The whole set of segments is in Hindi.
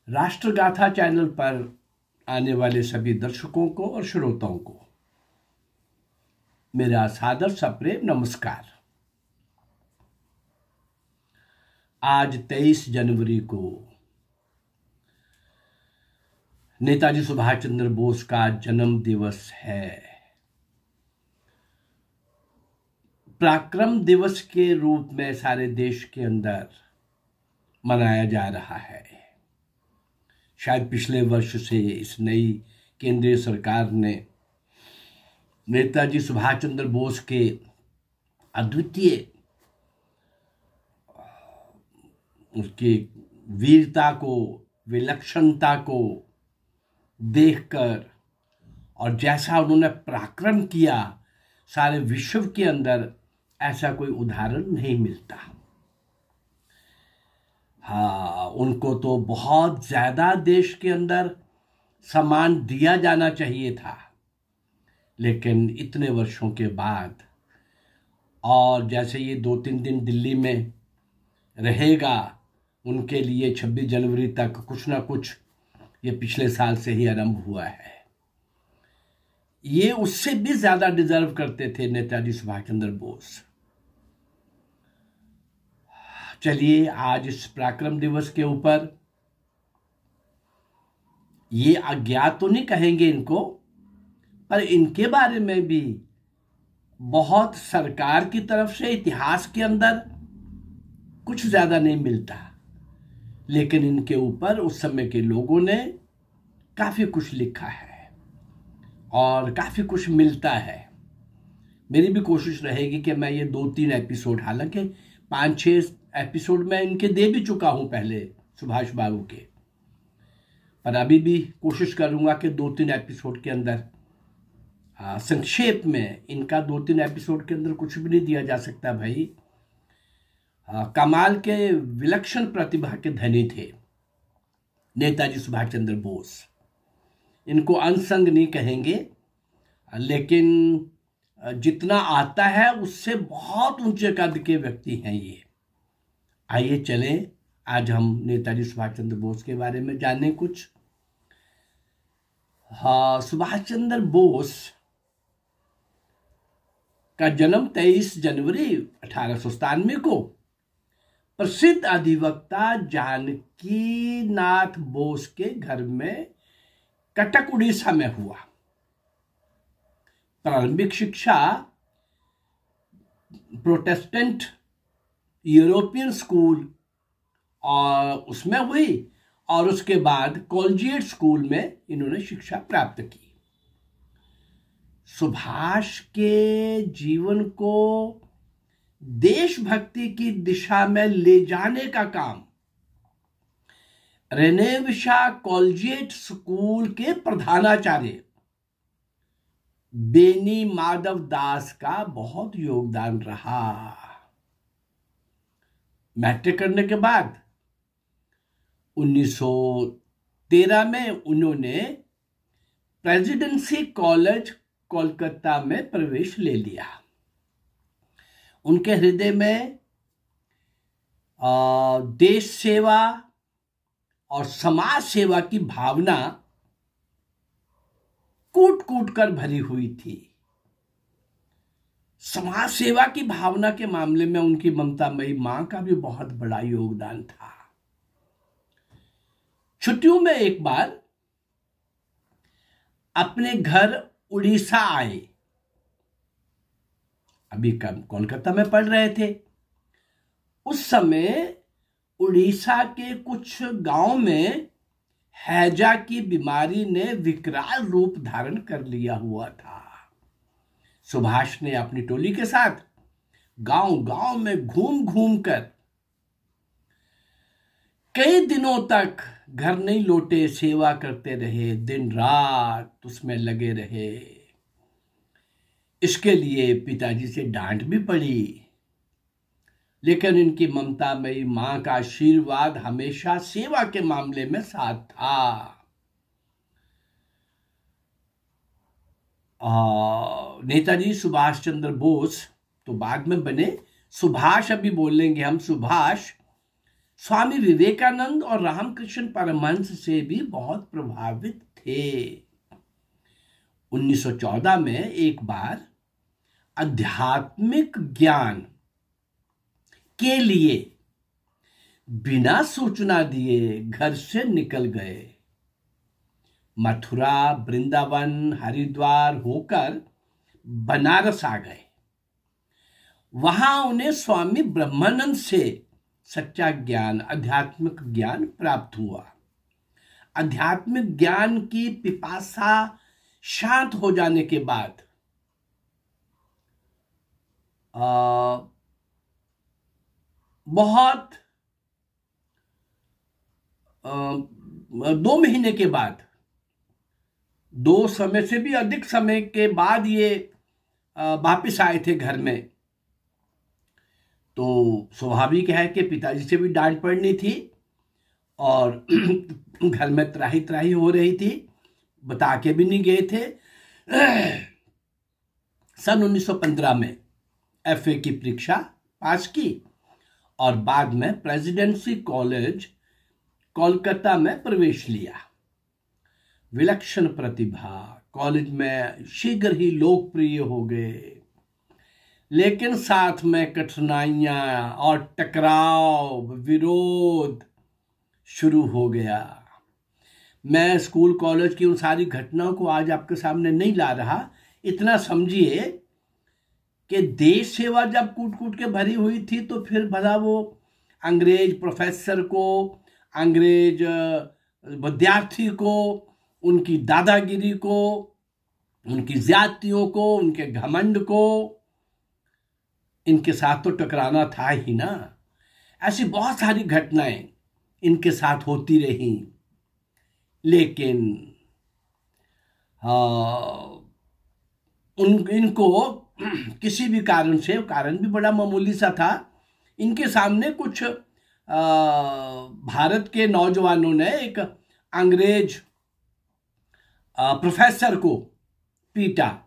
राष्ट्रगाथा चैनल पर आने वाले सभी दर्शकों को और श्रोताओं को मेरा सादर सप्रेम नमस्कार। आज 23 जनवरी को नेताजी सुभाष चंद्र बोस का जन्म दिवस है। पराक्रम दिवस के रूप में सारे देश के अंदर मनाया जा रहा है। शायद पिछले वर्ष से इस नई केंद्रीय सरकार ने नेताजी सुभाष चंद्र बोस के अद्वितीय उसकी वीरता को, विलक्षणता को देखकर और जैसा उन्होंने पराक्रम किया, सारे विश्व के अंदर ऐसा कोई उदाहरण नहीं मिलता। हाँ, उनको तो बहुत ज्यादा देश के अंदर सम्मान दिया जाना चाहिए था, लेकिन इतने वर्षों के बाद और जैसे ये 2-3 दिन दिल्ली में रहेगा, उनके लिए 26 जनवरी तक कुछ ना कुछ ये पिछले साल से ही आरंभ हुआ है। ये उससे भी ज्यादा डिजर्व करते थे नेताजी सुभाष चंद्र बोस। चलिए, आज इस पराक्रम दिवस के ऊपर ये अज्ञात तो नहीं कहेंगे इनको, पर इनके बारे में भी बहुत सरकार की तरफ से इतिहास के अंदर कुछ ज्यादा नहीं मिलता, लेकिन इनके ऊपर उस समय के लोगों ने काफी कुछ लिखा है और काफी कुछ मिलता है। मेरी भी कोशिश रहेगी कि मैं ये 2-3 एपिसोड, हालांकि 5-6 एपिसोड मैं इनके दे भी चुका हूं पहले, सुभाष बाबू के, पर अभी भी कोशिश करूंगा कि 2-3 एपिसोड के अंदर संक्षेप में, इनका 2-3 एपिसोड के अंदर कुछ भी नहीं दिया जा सकता भाई। कमाल के विलक्षण प्रतिभा के धनी थे नेताजी सुभाष चंद्र बोस। इनको अनसंग नहीं कहेंगे, लेकिन जितना आता है उससे बहुत ऊंचे कद के व्यक्ति हैं ये। आइए चलें, आज हम नेताजी सुभाष चंद्र बोस के बारे में जानें कुछ। हाँ, सुभाष चंद्र बोस का जन्म 23 जनवरी 1897 को प्रसिद्ध अधिवक्ता जानकी नाथ बोस के घर में कटक, उड़ीसा में हुआ। प्रारंभिक शिक्षा प्रोटेस्टेंट यूरोपियन स्कूल और उसमें हुई, और उसके बाद कॉलेजिएट स्कूल में इन्होंने शिक्षा प्राप्त की। सुभाष के जीवन को देशभक्ति की दिशा में ले जाने का काम रेनेविशा कॉलेजिएट स्कूल के प्रधानाचार्य बेनी माधव दास का बहुत योगदान रहा। मैट्रिक करने के बाद 1913 में उन्होंने प्रेसिडेंसी कॉलेज कोलकाता में प्रवेश ले लिया। उनके हृदय में देश सेवा और समाज सेवा की भावना कूट कूट कर भरी हुई थी। समाज सेवा की भावना के मामले में उनकी ममतामयी मां का भी बहुत बड़ा योगदान था। छुट्टियों में एक बार अपने घर उड़ीसा आए। अभी कोलकाता में पढ़ रहे थे। उस समय उड़ीसा के कुछ गांव में हैजा की बीमारी ने विकराल रूप धारण कर लिया हुआ था। सुभाष ने अपनी टोली के साथ गांव गांव में घूम घूम कर कई दिनों तक घर नहीं लौटे, सेवा करते रहे, दिन रात उसमें लगे रहे। इसके लिए पिताजी से डांट भी पड़ी, लेकिन इनकी ममतामयी मां का आशीर्वाद हमेशा सेवा के मामले में साथ था। नेताजी सुभाष चंद्र बोस तो बाद में बने, सुभाष अभी बोलेंगे हम। सुभाष स्वामी विवेकानंद और रामकृष्ण परमहंस से भी बहुत प्रभावित थे। 1914 में एक बार आध्यात्मिक ज्ञान के लिए बिना सूचना दिए घर से निकल गए। मथुरा, वृंदावन, हरिद्वार होकर बनारस आ गए। वहां उन्हें स्वामी ब्रह्मानंद से सच्चा ज्ञान, आध्यात्मिक ज्ञान प्राप्त हुआ। आध्यात्मिक ज्ञान की पिपासा शांत हो जाने के बाद बहुत 2 महीने के बाद, 2 समय से भी अधिक समय के बाद ये वापिस आए थे घर में। तो स्वाभाविक है कि पिताजी से भी डांट पड़नी थी और घर में त्राही त्राही हो रही थी, बता के भी नहीं गए थे। सन 1915 में एफए की परीक्षा पास की और बाद में प्रेसिडेंसी कॉलेज कोलकाता में प्रवेश लिया। विलक्षण प्रतिभा, कॉलेज में शीघ्र ही लोकप्रिय हो गए, लेकिन साथ में कठिनाइयां और टकराव, विरोध शुरू हो गया। मैं स्कूल कॉलेज की उन सारी घटनाओं को आज आपके सामने नहीं ला रहा। इतना समझिए कि देश सेवा जब कूट कूट के भरी हुई थी तो फिर भला वो अंग्रेज प्रोफेसर को, अंग्रेज विद्यार्थी को, उनकी दादागिरी को, उनकी ज्यादतियों को, उनके घमंड को, इनके साथ तो टकराना था ही ना। ऐसी बहुत सारी घटनाएं इनके साथ होती रही, लेकिन इनको किसी भी कारण से, कारण भी बड़ा मामूली सा था, इनके सामने कुछ भारत के नौजवानों ने एक अंग्रेज प्रोफेसर को पीटा।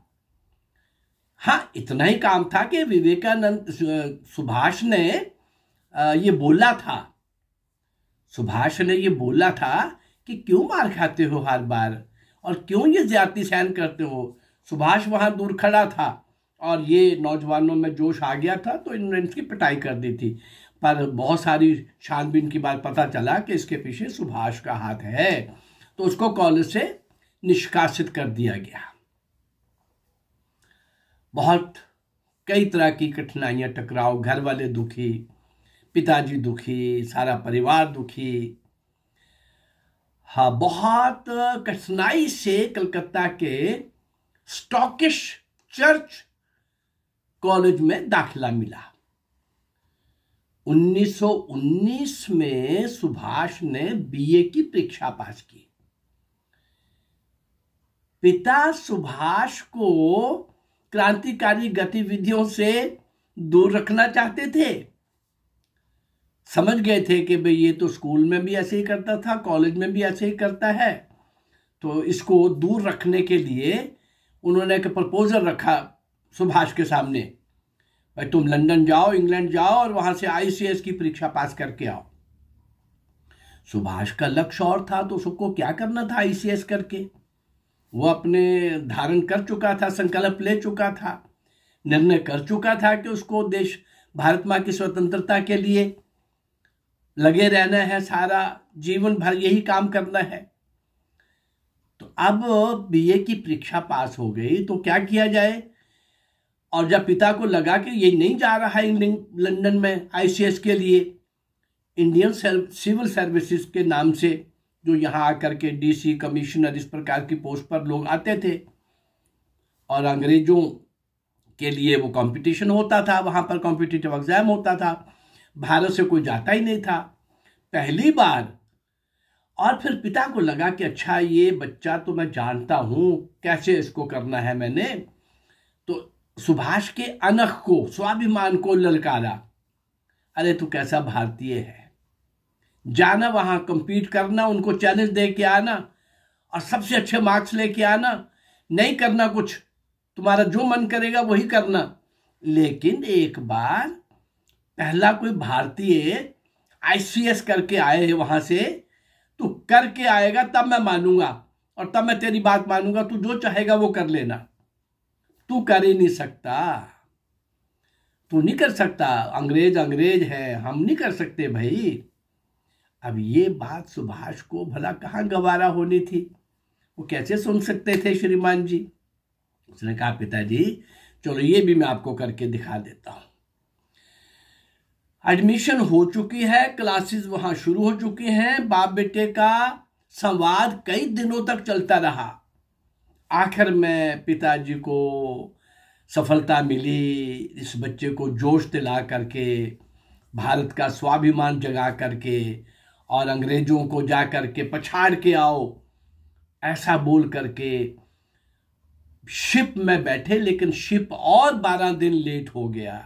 हाँ, इतना ही काम था कि विवेकानंद, सुभाष ने ये बोला था, सुभाष ने ये बोला था कि क्यों मार खाते हो हर बार और क्यों ये ज्यादती सहन करते हो। सुभाष वहां दूर खड़ा था और ये नौजवानों में जोश आ गया था तो इन्होंने इसकी पिटाई कर दी थी। पर बहुत सारी छानबीन के बाद पता चला कि इसके पीछे सुभाष का हाथ है, तो उसको कॉलेज से निष्कासित कर दिया गया। बहुत कई तरह की कठिनाइयां, टकराव, घर वाले दुखी, पिताजी दुखी, सारा परिवार दुखी। हाँ, बहुत कठिनाई से कलकत्ता के स्टॉकिश चर्च कॉलेज में दाखिला मिला। 1919 में सुभाष ने बीए की परीक्षा पास की। पिता सुभाष को क्रांतिकारी गतिविधियों से दूर रखना चाहते थे। समझ गए थे कि भाई ये तो स्कूल में भी ऐसे ही करता था, कॉलेज में भी ऐसे ही करता है, तो इसको दूर रखने के लिए उन्होंने एक प्रपोजल रखा सुभाष के सामने, भाई तुम लंदन जाओ, इंग्लैंड जाओ और वहां से आईसीएस की परीक्षा पास करके आओ। सुभाष का लक्ष्य और था, तो सबको क्या करना था आईसीएस करके। वो अपने धारण कर चुका था, संकल्प ले चुका था, निर्णय कर चुका था कि उसको देश, भारत मां की स्वतंत्रता के लिए लगे रहना है, सारा जीवन भर यही काम करना है। तो अब बीए की परीक्षा पास हो गई तो क्या किया जाए। और जब पिता को लगा कि ये नहीं जा रहा है लंदन में आईसीएस के लिए, इंडियन सिविल सर्विसेज के नाम से जो यहाँ आकर के डीसी, कमिश्नर, इस प्रकार की पोस्ट पर लोग आते थे और अंग्रेजों के लिए वो कंपटीशन होता था, वहाँ पर कॉम्पिटिटिव एग्जाम होता था, भारत से कोई जाता ही नहीं था पहली बार। और फिर पिता को लगा कि अच्छा ये बच्चा तो मैं जानता हूँ कैसे इसको करना है मैंने, तो सुभाष के अनख को, स्वाभिमान को ललकारा, अरे तू कैसा भारतीय है, जाना वहां कंपीट करना, उनको चैलेंज दे के आना और सबसे अच्छे मार्क्स लेके आना, नहीं करना कुछ, तुम्हारा जो मन करेगा वही करना। लेकिन एक बार पहला कोई भारतीय आईसीएस करके आए हैं वहां से, तू करके आएगा तब मैं मानूंगा और तब मैं तेरी बात मानूंगा। तू जो चाहेगा वो कर लेना। तू कर ही नहीं सकता, तू नहीं कर सकता। अंग्रेज अंग्रेज है, हम नहीं कर सकते भाई। अब ये बात सुभाष को भला कहाँ गवारा होनी थी, वो कैसे सुन सकते थे श्रीमान जी। उसने कहा पिताजी चलो ये भी मैं आपको करके दिखा देता हूं। एडमिशन हो चुकी है, क्लासेस वहां शुरू हो चुकी हैं, बाप बेटे का संवाद कई दिनों तक चलता रहा। आखिर में पिताजी को सफलता मिली, इस बच्चे को जोश दिला करके, भारत का स्वाभिमान जगा करके और अंग्रेजों को जा करके पछाड़ के आओ ऐसा बोल करके शिप में बैठे। लेकिन शिप और 12 दिन लेट हो गया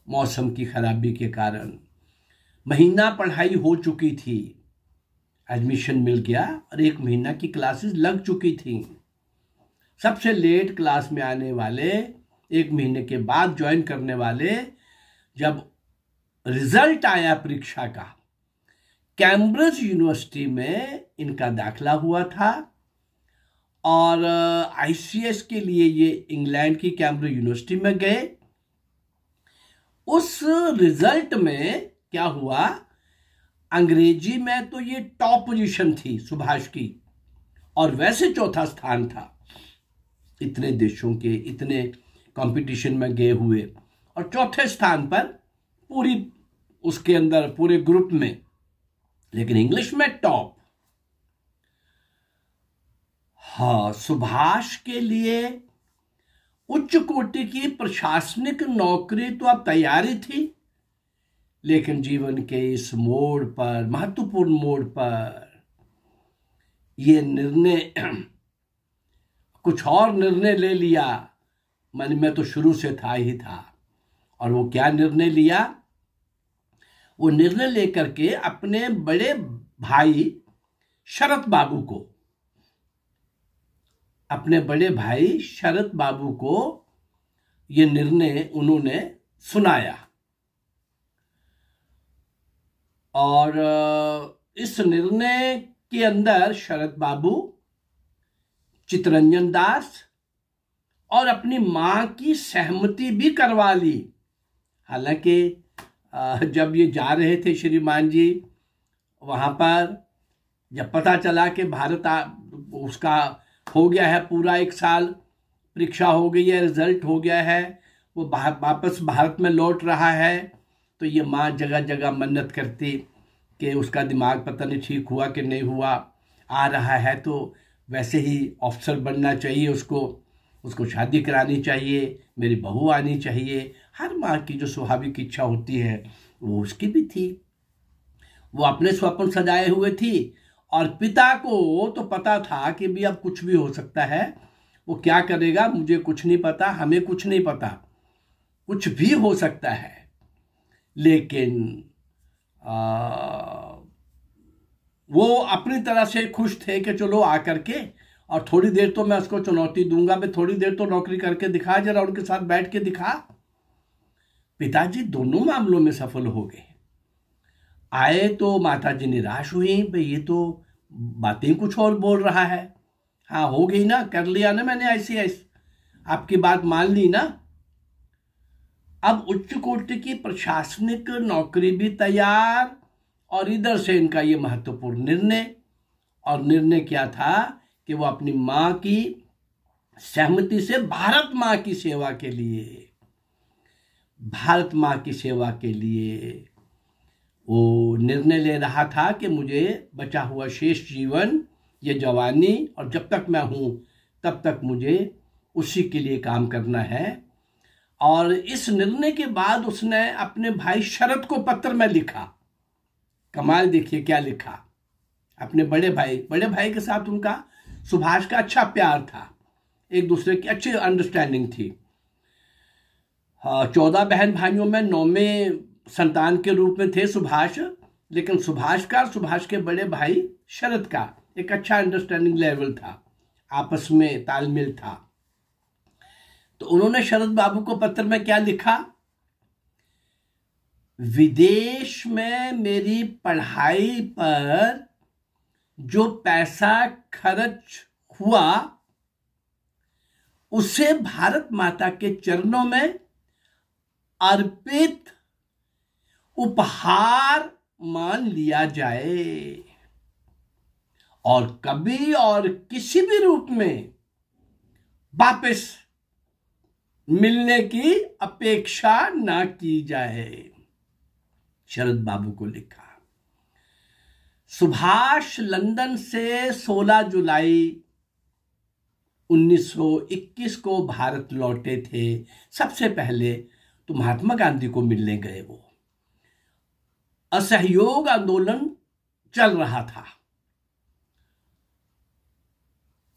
मौसम की खराबी के कारण। महीना पढ़ाई हो चुकी थी, एडमिशन मिल गया और 1 महीना की क्लासेस लग चुकी थी। सबसे लेट क्लास में आने वाले, 1 महीने के बाद ज्वाइन करने वाले, जब रिजल्ट आया परीक्षा का, कैम्ब्रिज यूनिवर्सिटी में इनका दाखिला हुआ था और आईसीएस के लिए ये इंग्लैंड की कैम्ब्रिज यूनिवर्सिटी में गए। उस रिजल्ट में क्या हुआ, अंग्रेजी में तो ये टॉप पोजीशन थी सुभाष की और वैसे चौथा स्थान था। इतने देशों के इतने कंपटीशन में गए हुए और चौथे स्थान पर पूरी उसके अंदर पूरे ग्रुप में, लेकिन इंग्लिश में टॉप। हाँ, सुभाष के लिए उच्च कोटि की प्रशासनिक नौकरी तो अब तैयारी थी, लेकिन जीवन के इस मोड़ पर, महत्वपूर्ण मोड़ पर, यह निर्णय कुछ और निर्णय ले लिया। मन में तो शुरू से था ही था। और वो क्या निर्णय लिया, वो निर्णय लेकर के अपने बड़े भाई शरत बाबू को, अपने बड़े भाई शरत बाबू को ये निर्णय उन्होंने सुनाया। और इस निर्णय के अंदर शरत बाबू, चित्तरंजन दास और अपनी मां की सहमति भी करवा ली। हालांकि जब ये जा रहे थे श्रीमान जी वहां पर, जब पता चला कि भारत उसका हो गया है पूरा 1 साल, परीक्षा हो गई है, रिजल्ट हो गया है, वो वापस भारत में लौट रहा है, तो ये माँ जगह जगह मन्नत करती कि उसका दिमाग पता नहीं ठीक हुआ कि नहीं हुआ, आ रहा है तो वैसे ही ऑफिसर बनना चाहिए, उसको शादी करानी चाहिए, मेरी बहू आनी चाहिए। हर माँ की जो स्वाभाविक इच्छा होती है वो उसकी भी थी। वो अपने स्वप्न सजाए हुए थी और पिता को तो पता था कि भी अब कुछ भी हो सकता है, वो क्या करेगा मुझे कुछ नहीं पता, हमें कुछ नहीं पता, कुछ भी हो सकता है। लेकिन वो अपनी तरह से खुश थे कि चलो आकर के, और थोड़ी देर तो मैं उसको चुनौती दूंगा, मैं थोड़ी देर तो नौकरी करके दिखा, जरा उनके साथ बैठ के दिखा। पिताजी दोनों मामलों में सफल हो गए। आए तो माताजी निराश हुई, भाई ये तो बातें कुछ और बोल रहा है। हाँ हो गई ना, कर लिया ना मैंने आईसीएस, आपकी बात मान ली ना। अब उच्च कोटि की प्रशासनिक नौकरी भी तैयार और इधर से इनका ये महत्वपूर्ण निर्णय। और निर्णय क्या था कि वो अपनी मां की सहमति से भारत मां की सेवा के लिए, भारत मां की सेवा के लिए वो निर्णय ले रहा था कि मुझे बचा हुआ शेष जीवन, ये जवानी और जब तक मैं हूं तब तक मुझे उसी के लिए काम करना है। और इस निर्णय के बाद उसने अपने भाई शरद को पत्र में लिखा। कमाल देखिए क्या लिखा, अपने बड़े भाई के साथ उनका सुभाष का अच्छा प्यार था, एक दूसरे की अच्छी अंडरस्टैंडिंग थी। 14 बहन भाइयों में 9वें संतान के रूप में थे सुभाष, लेकिन सुभाष का और सुभाष के बड़े भाई शरद का एक अच्छा अंडरस्टैंडिंग लेवल था, आपस में तालमेल था। तो उन्होंने शरद बाबू को पत्र में क्या लिखा विदेश में मेरी पढ़ाई पर जो पैसा खर्च हुआ उसे भारत माता के चरणों में अर्पित उपहार मान लिया जाए और कभी और किसी भी रूप में वापस मिलने की अपेक्षा ना की जाए। शरद बाबू को लिखा। सुभाष लंदन से 16 जुलाई 1921 को भारत लौटे थे। सबसे पहले तो महात्मा गांधी को मिलने गए। वो असहयोग आंदोलन चल रहा था।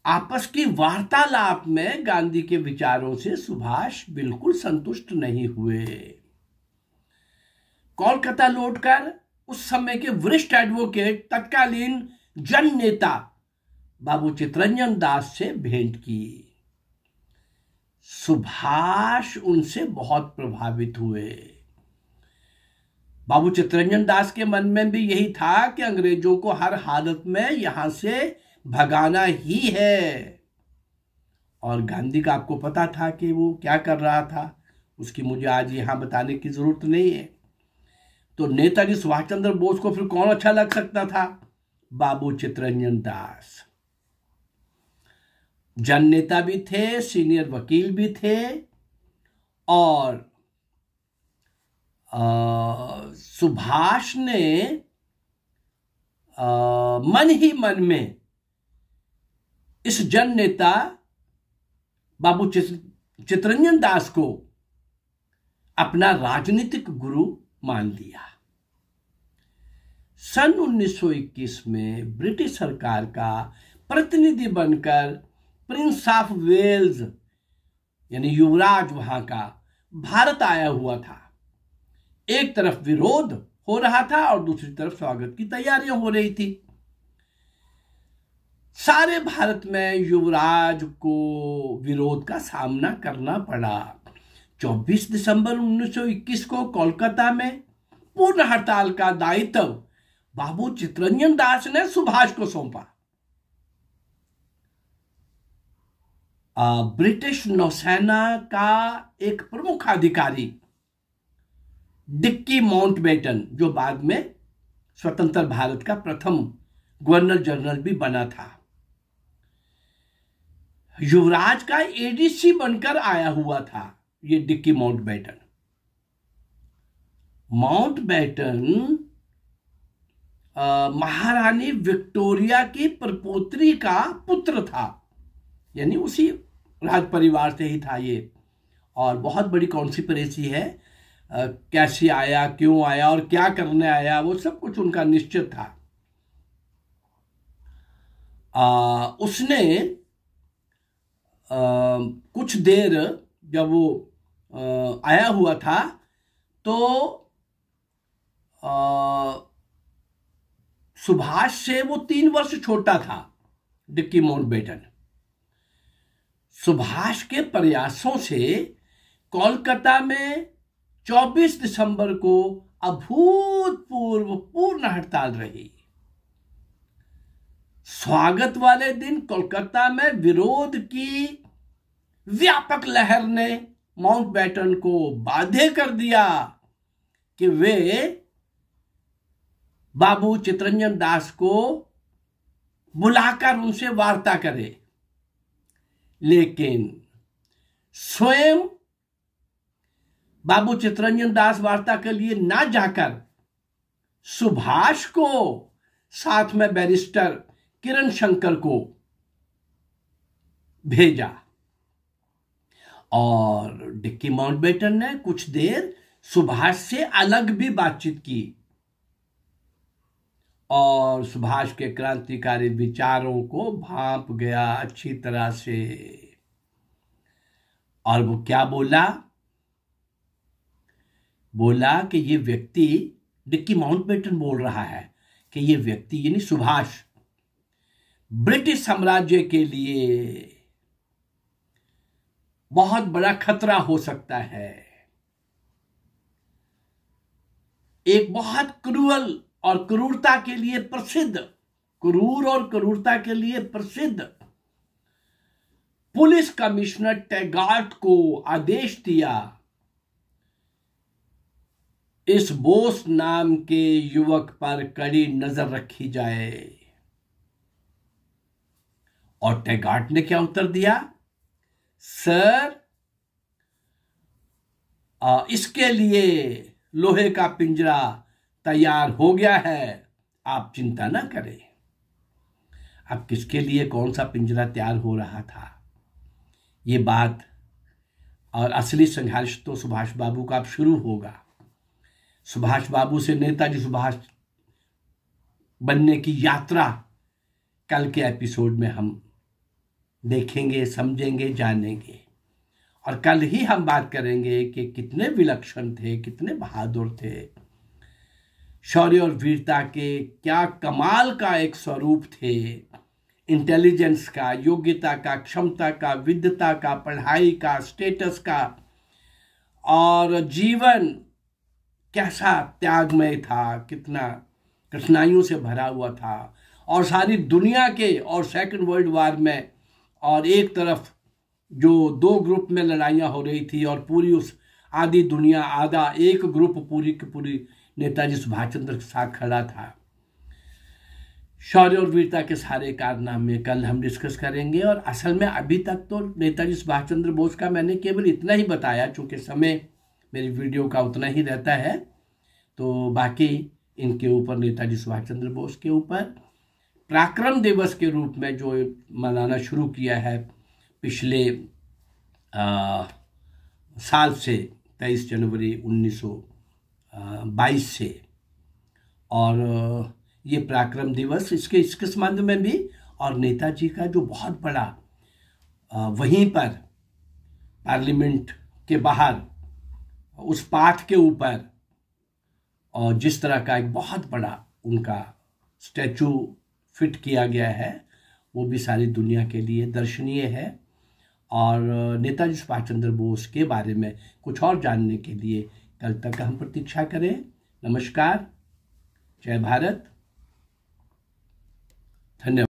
आपस की वार्तालाप में गांधी के विचारों से सुभाष बिल्कुल संतुष्ट नहीं हुए। कोलकाता लौटकर उस समय के वरिष्ठ एडवोकेट, तत्कालीन जन नेता बाबू चित्तरंजन दास से भेंट की। सुभाष उनसे बहुत प्रभावित हुए। बाबू चित्तरंजन दास के मन में भी यही था कि अंग्रेजों को हर हालत में यहां से भगाना ही है। और गांधी का आपको पता था कि वो क्या कर रहा था, उसकी मुझे आज यहां बताने की जरूरत नहीं है। तो नेताजी सुभाष चंद्र बोस को फिर कौन अच्छा लग सकता था? बाबू चित्तरंजन दास। जन नेता भी थे, सीनियर वकील भी थे और सुभाष ने मन ही मन में इस जन नेता बाबू चित्तरंजन दास को अपना राजनीतिक गुरु मान लिया। सन 1921 में ब्रिटिश सरकार का प्रतिनिधि बनकर प्रिंस ऑफ वेल्स यानी युवराज वहां का भारत आया हुआ था। एक तरफ विरोध हो रहा था और दूसरी तरफ स्वागत की तैयारियां हो रही थी। सारे भारत में युवराज को विरोध का सामना करना पड़ा। 24 दिसंबर 1921 को कोलकाता में पूर्ण हड़ताल का दायित्व बाबू चित्तरंजन दास ने सुभाष को सौंपा। ब्रिटिश नौसेना का एक प्रमुख अधिकारी डिक्की माउंटबेटन, जो बाद में स्वतंत्र भारत का प्रथम गवर्नर जनरल भी बना था, युवराज का एडीसी बनकर आया हुआ था। ये डिक्की माउंटबेटन महारानी विक्टोरिया की प्रपोत्री का पुत्र था, यानी उसी राज परिवार से ही था ये। और बहुत बड़ी कॉन्स्पिरेसी है, कैसे आया, क्यों आया और क्या करने आया, वो सब कुछ उनका निश्चित था। उसने कुछ देर जब वो आया हुआ था तो सुभाष से वो 3 वर्ष छोटा था। डिक्की माउंटबेटन सुभाष के प्रयासों से कोलकाता में 24 दिसंबर को अभूतपूर्व पूर्ण हड़ताल रही। स्वागत वाले दिन कोलकाता में विरोध की व्यापक लहर ने माउंटबेटन को बाध्य कर दिया कि वे बाबू चित्तरंजन दास को बुलाकर उनसे वार्ता करें। लेकिन स्वयं बाबू चित्तरंजन दास वार्ता के लिए ना जाकर सुभाष को साथ में बैरिस्टर किरण शंकर को भेजा और डिक्की माउंटबेटन ने कुछ देर सुभाष से अलग भी बातचीत की और सुभाष के क्रांतिकारी विचारों को भांप गया अच्छी तरह से। और वो क्या बोला कि ये व्यक्ति, डिक्की माउंटबेटन बोल रहा है कि ये व्यक्ति यानी सुभाष ब्रिटिश साम्राज्य के लिए बहुत बड़ा खतरा हो सकता है। एक बहुत क्रूर और क्रूरता के लिए प्रसिद्ध, क्रूर और क्रूरता के लिए प्रसिद्ध पुलिस कमिश्नर टैगार्ट को आदेश दिया इस बोस नाम के युवक पर कड़ी नजर रखी जाए। और टैगार्ट ने क्या उत्तर दिया? सर, इसके लिए लोहे का पिंजरा तैयार हो गया है, आप चिंता ना करें। अब किसके लिए कौन सा पिंजरा तैयार हो रहा था, ये बात और असली संघर्ष तो सुभाष बाबू का अब शुरू होगा। सुभाष बाबू से नेताजी सुभाष बनने की यात्रा कल के एपिसोड में हम देखेंगे, समझेंगे, जानेंगे। और कल ही हम बात करेंगे कि कितने विलक्षण थे, कितने बहादुर थे, शौर्य और वीरता के क्या कमाल का एक स्वरूप थे, इंटेलिजेंस का, योग्यता का, क्षमता का, विद्वता का, पढ़ाई का, स्टेटस का, और जीवन कैसा त्यागमय था, कितना कठिनाइयों से भरा हुआ था। और सारी दुनिया के, और सेकंड वर्ल्ड वॉर में, और एक तरफ जो दो ग्रुप में लड़ाइयाँ हो रही थी, और पूरी उस आधी दुनिया, आधा एक ग्रुप पूरी की पूरी नेताजी सुभाष चंद्र के साथ खड़ा था। शौर्य और वीरता के सारे कारनामे कल हम डिस्कस करेंगे। और असल में अभी तक तो नेताजी सुभाष चंद्र बोस का मैंने केवल इतना ही बताया, चूँकि समय मेरी वीडियो का उतना ही रहता है। तो बाकी इनके ऊपर, नेताजी सुभाष चंद्र बोस के ऊपर पराक्रम दिवस के रूप में जो मनाना शुरू किया है पिछले साल से, 23 जनवरी 1922 से, और ये पराक्रम दिवस इसके संबंध में भी, और नेताजी का जो बहुत बड़ा वहीं पर पार्लियामेंट के बाहर उस पाठ के ऊपर, और जिस तरह का एक बहुत बड़ा उनका स्टैचू फिट किया गया है, वो भी सारी दुनिया के लिए दर्शनीय है। और नेताजी सुभाष चंद्र बोस के बारे में कुछ और जानने के लिए कल तक हम प्रतीक्षा करें। नमस्कार, जय भारत, धन्यवाद।